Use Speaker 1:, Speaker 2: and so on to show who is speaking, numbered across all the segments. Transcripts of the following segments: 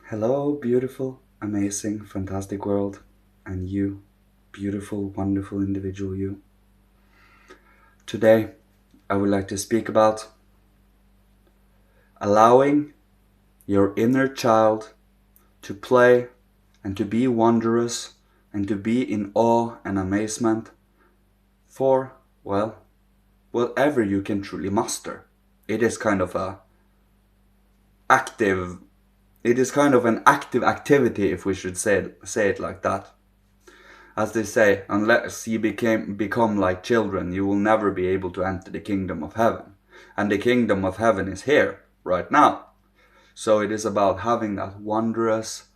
Speaker 1: Hello, beautiful, amazing, fantastic world, and you, beautiful, wonderful individual you. Today, I would like to speak about allowing your inner child to play and to be wondrous and to be in awe and amazement for, well, whatever you can truly muster. It is kind of a active, it is kind of an active activity, if we should say it like that. As they say, unless ye become like children, you will never be able to enter the kingdom of heaven. And the kingdom of heaven is here, right now. So it is about having that wondrous,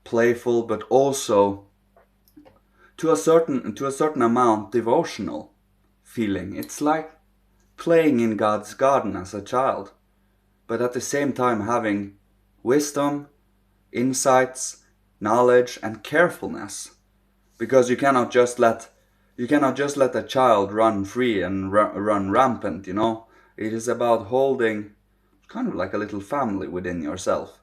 Speaker 1: playful, but also to a certain amount devotional feeling. It's like playing in God's garden as a child, but at the same time having wisdom, insights, knowledge, and carefulness. Because you cannot just let a child run free and run rampant. It is about holding kind of like a little family within yourself.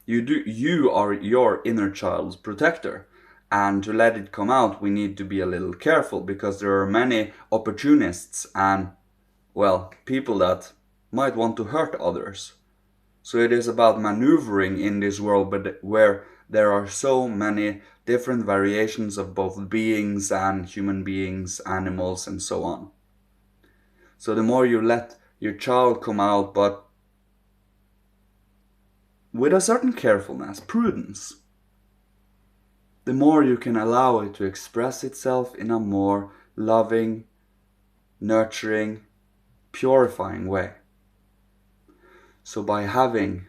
Speaker 1: You are your inner child's protector, and to let it come out we need to be a little careful, because there are many opportunists and, well, people that might want to hurt others. So it is about maneuvering in this world, but where there are so many different variations of both beings and human beings, animals, and so on. So the more you let your child come out, but with a certain carefulness, prudence, the more you can allow it to express itself in a more loving, nurturing, purifying way. So by having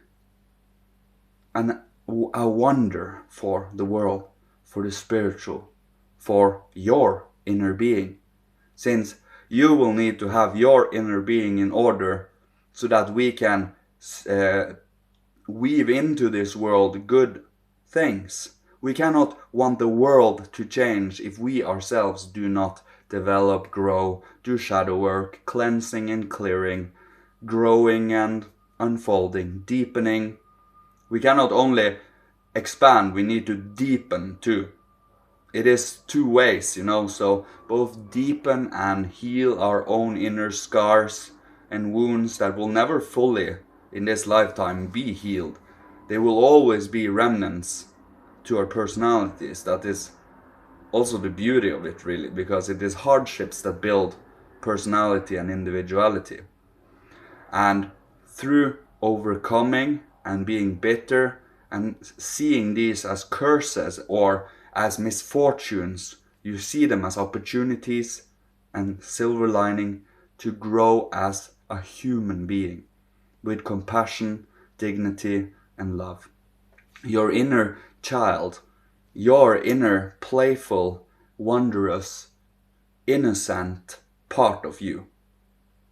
Speaker 1: a wonder for the world, for the spiritual, for your inner being, since you will need to have your inner being in order so that we can weave into this world good things. We cannot want the world to change if we ourselves do not develop, grow, do shadow work, cleansing and clearing, growing and unfolding, deepening. We cannot only expand, we need to deepen too. It is two ways, so both deepen and heal our own inner scars and wounds that will never fully in this lifetime be healed. They will always be remnants to our personalities. That is also the beauty of it, really, because it is hardships that build personality and individuality. And through overcoming and being bitter and seeing these as curses or as misfortunes, you see them as opportunities and silver lining to grow as a human being with compassion, dignity, and love. Your inner child, your inner playful, wondrous, innocent part of you,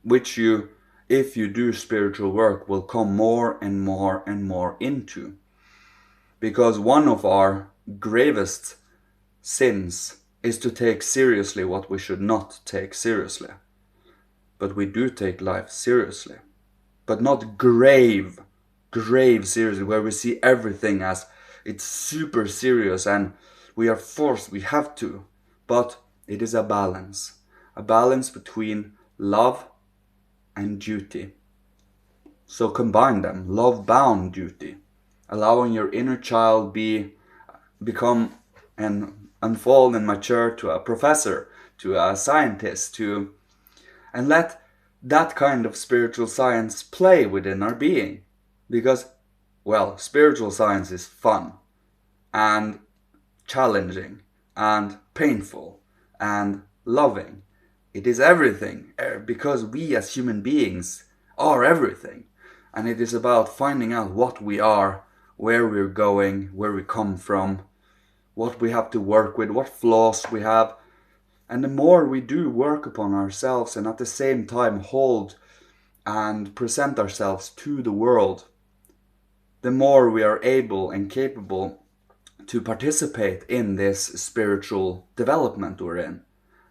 Speaker 1: which you, if you do spiritual work, will come more and more and more into. Because one of our gravest sins is to take seriously what we should not take seriously. But we do take life seriously. But not grave seriously, where we see everything as it's super serious and we are forced, we have to. But it is a balance between love and duty. So combine them, love-bound duty, allowing your inner child become and unfold and mature to a professor, to a scientist, and let that kind of spiritual science play within our being. Because, well, spiritual science is fun and challenging and painful and loving. It is everything, because we as human beings are everything. And it is about finding out what we are, where we're going, where we come from, what we have to work with, what flaws we have. And the more we do work upon ourselves and at the same time hold and present ourselves to the world, the more we are able and capable to participate in this spiritual development we're in.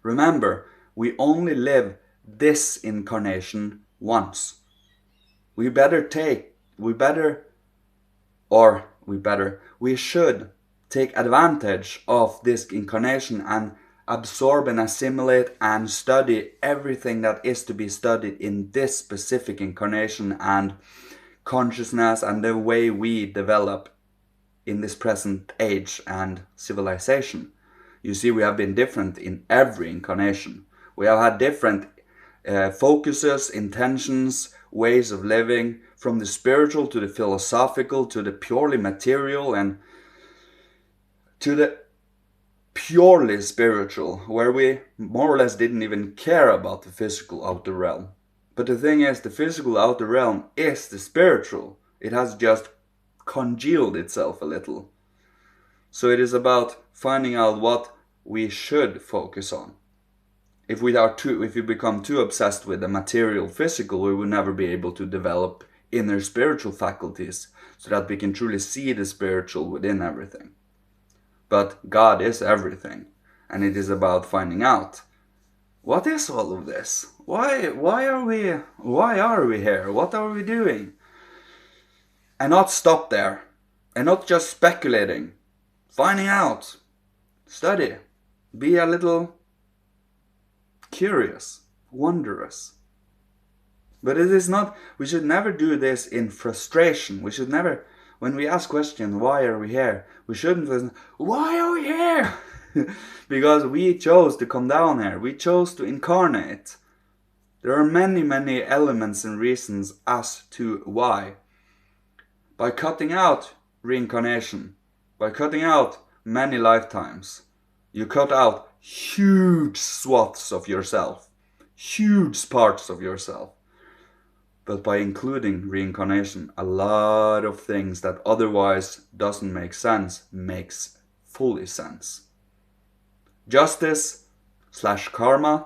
Speaker 1: Remember, we only live this incarnation once. We better we should take advantage of this incarnation and absorb and assimilate and study everything that is to be studied in this specific incarnation and consciousness and the way we develop in this present age and civilization. You see, we have been different in every incarnation. We have had different focuses, intentions, ways of living, from the spiritual to the philosophical to the purely material and to the purely spiritual, where we more or less didn't even care about the physical outer realm. But the thing is, the physical outer realm is the spiritual. It has just congealed itself a little. So it is about finding out what we should focus on. If we become too obsessed with the material physical, we will never be able to develop inner spiritual faculties so that we can truly see the spiritual within everything. But God is everything, and it is about finding out, what is all of this? Why are we here? What are we doing? And not stop there, and not just speculating. Finding out, study, be a little curious, wondrous. But it is not, we should never do this in frustration. We should never, when we ask questions, why are we here? We shouldn't listen, why are we here? Because we chose to come down here. We chose to incarnate. There are many, many elements and reasons as to why. By cutting out reincarnation, by cutting out many lifetimes, you cut out huge swaths of yourself, huge parts of yourself. But by including reincarnation, a lot of things that otherwise doesn't make sense makes fully sense. Justice / karma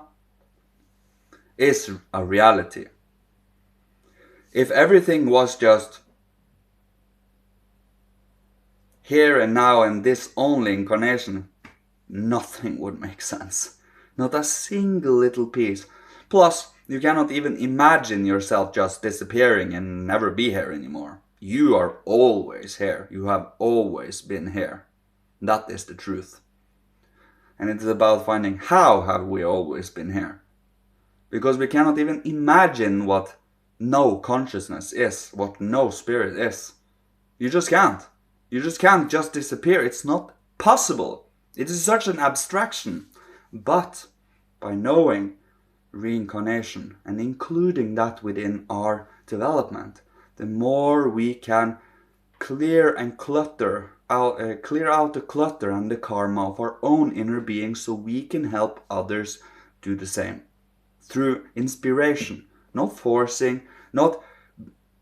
Speaker 1: is a reality. If everything was just here and now and this only incarnation, nothing would make sense. Not a single little piece. Plus, you cannot even imagine yourself just disappearing and never be here anymore. You are always here. You have always been here. That is the truth. And it is about finding how have we always been here. Because we cannot even imagine what no consciousness is, what no spirit is. You just can't. You just can't just disappear. It's not possible. It is such an abstraction. But by knowing reincarnation and including that within our development, the more we can clear out the clutter and the karma of our own inner being, so we can help others do the same through inspiration, not forcing, not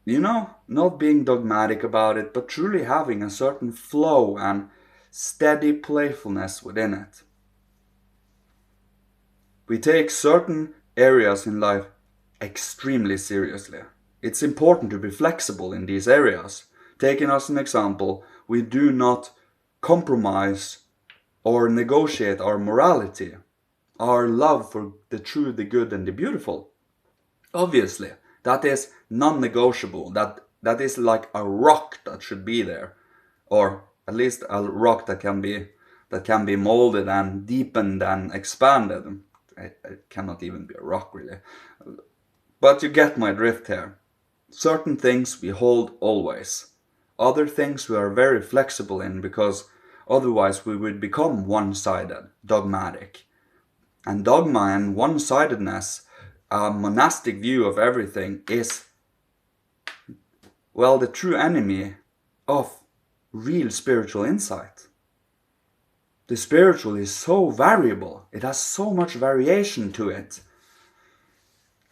Speaker 1: being dogmatic about it, but truly having a certain flow and steady playfulness within it. We take certain areas in life extremely seriously. It's important to be flexible in these areas. Taking as an example, we do not compromise or negotiate our morality, our love for the true, the good and the beautiful. Obviously, that is non-negotiable. That is like a rock that should be there, or at least a rock that can be molded and deepened and expanded. It cannot even be a rock, really. But you get my drift here. Certain things we hold always. Other things we are very flexible in, because otherwise we would become one-sided, dogmatic. And dogma and one-sidedness, a monastic view of everything, is, well, the true enemy of real spiritual insight. The spiritual is so variable. It has so much variation to it.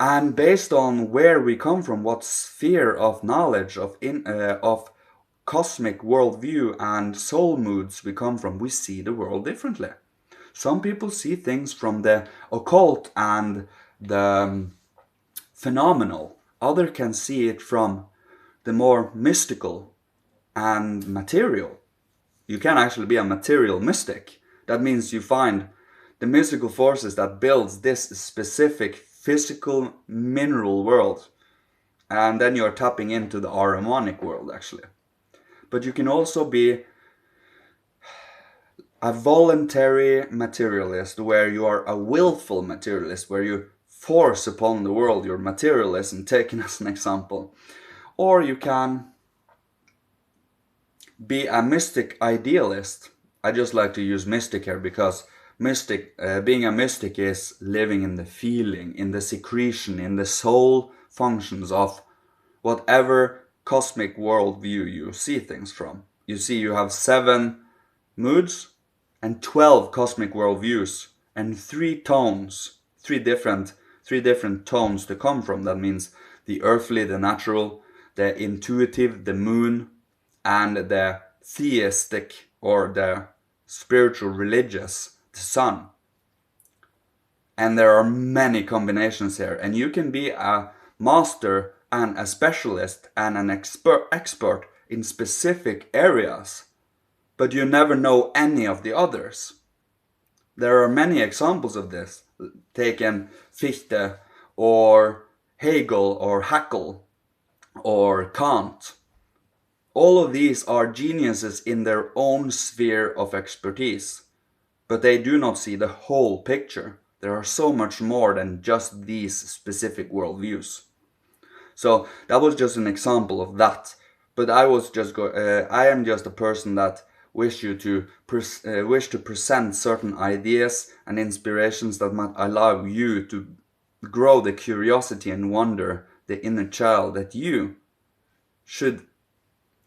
Speaker 1: And based on where we come from, what sphere of knowledge, of cosmic worldview and soul moods we come from, we see the world differently. Some people see things from the occult and the phenomenal. Others can see it from the more mystical and material. You can actually be a material mystic. That means you find the mystical forces that builds this specific physical mineral world. And then you're tapping into the harmonic world, actually. But you can also be a voluntary materialist, where you are a willful materialist, where you force upon the world your materialism, taken as an example. Or you can be a mystic idealist. I just like to use mystic here because being a mystic is living in the feeling, in the secretion, in the soul functions of whatever cosmic worldview you see things from. You see, you have 7 moods and 12 cosmic worldviews and 3 tones, three different tones to come from. That means the earthly, the natural, the intuitive, the moon, and the theistic or the spiritual religious, the sun. And there are many combinations here, and you can be a master and a specialist and an expert in specific areas, but you never know any of the others. There are many examples of this. Taken Fichte or Hegel or Haeckel or Kant. All of these are geniuses in their own sphere of expertise, but they do not see the whole picture. There are so much more than just these specific worldviews. So that was just an example of that. But I am just a person that wish to present certain ideas and inspirations that might allow you to grow the curiosity and wonder, the inner child that you should.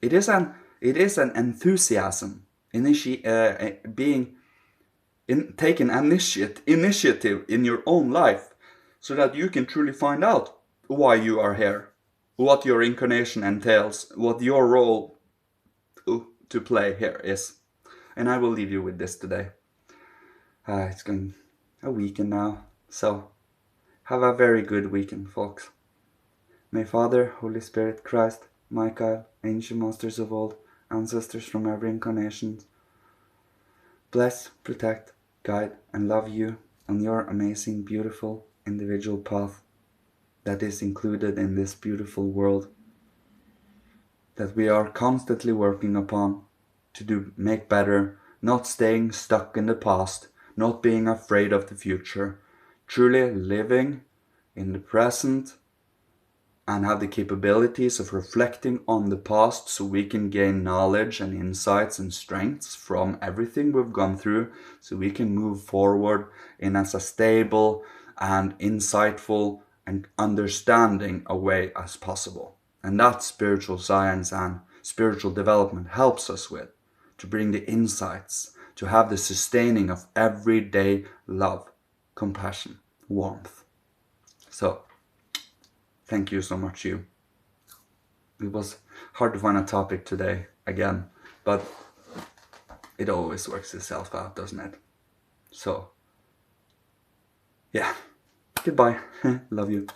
Speaker 1: It is an enthusiasm, taking initiative in your own life, so that you can truly find out why you are here, what your incarnation entails, what your role to play here is. And I will leave you with this today. It's going a weekend now, so have a very good weekend, folks. May Father, Holy Spirit, Christ, Michael, ancient masters of old, ancestors from every incarnation, bless, protect, guide, and love you on your amazing, beautiful, individual path that is included in this beautiful world that we are constantly working upon to make better, not staying stuck in the past, not being afraid of the future, truly living in the present, and have the capabilities of reflecting on the past so we can gain knowledge and insights and strengths from everything we've gone through, so we can move forward in as a stable and insightful and understanding a way as possible. And that spiritual science and spiritual development helps us with, to bring the insights, to have the sustaining of everyday love, compassion, warmth. So, thank you so much, you. It was hard to find a topic today, again, but it always works itself out, doesn't it? So, yeah. Goodbye. Love you.